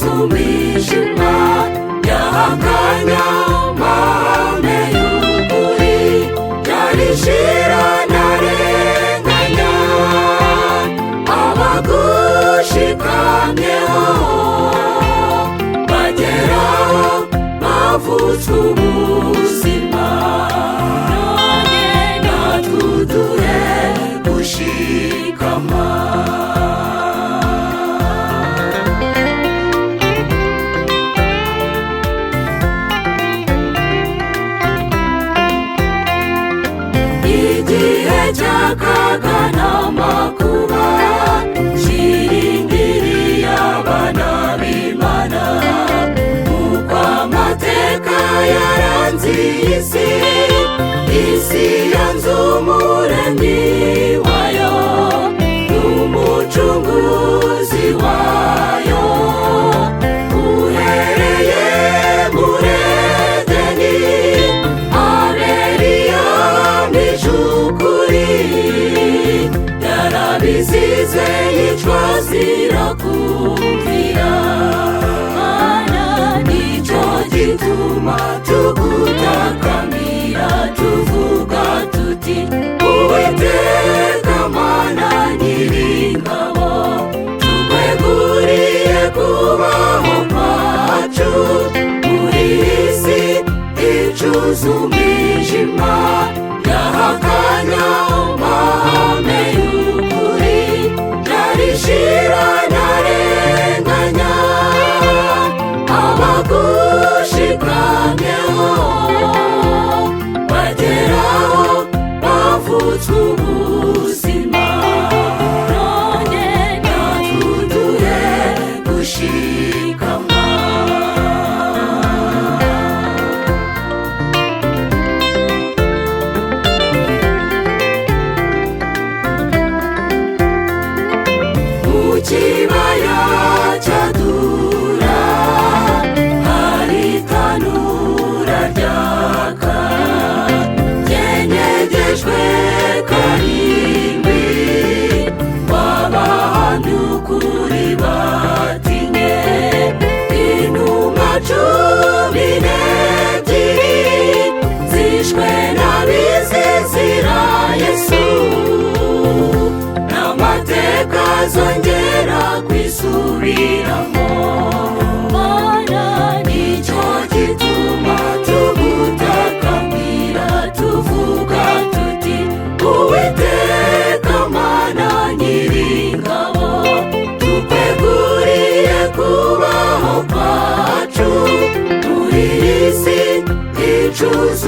umwijima yahakanya amahame y'ukuri yarishira ntarenganya abagushikamyeho bageraho bavutswe ubuzima none natwe uduhe gushikama. Igihe cy'akaga n'amakuba kirindiriye abana b'Imana nk'uko amateka yaranze isi yanze umuremyi wayo n'umucunguzi wayo uhereye muri Edeni Abeli yamije ukuri yarabizize yicwa azira kumvira Mana nicyo gituma tugutakamira tuvuga tuti Uwiteka Mana Nyiringabo tukweguriye kubaho kwacu muri iyi si icuza umwijima yahakanya amahame y'ukuri yarishira ntarenganya abagushikamyeho bageraho bavutswe ubuzima none natwe uduhe gushikama. Mu kibaya cy'Adura hari itanura ryaka ryenyegejwe karindwi w'abahamya ukuri batinye intumwa cumi n'ebyiri zishwe n'abizezira Yesu n'amateka azongera kwisubiramo Mana nicyo gituma tugutakamira tuvuga tuti Uwiteka Mana Nyiringabo tukweguriye kubaho kwacu muri iyi si icuza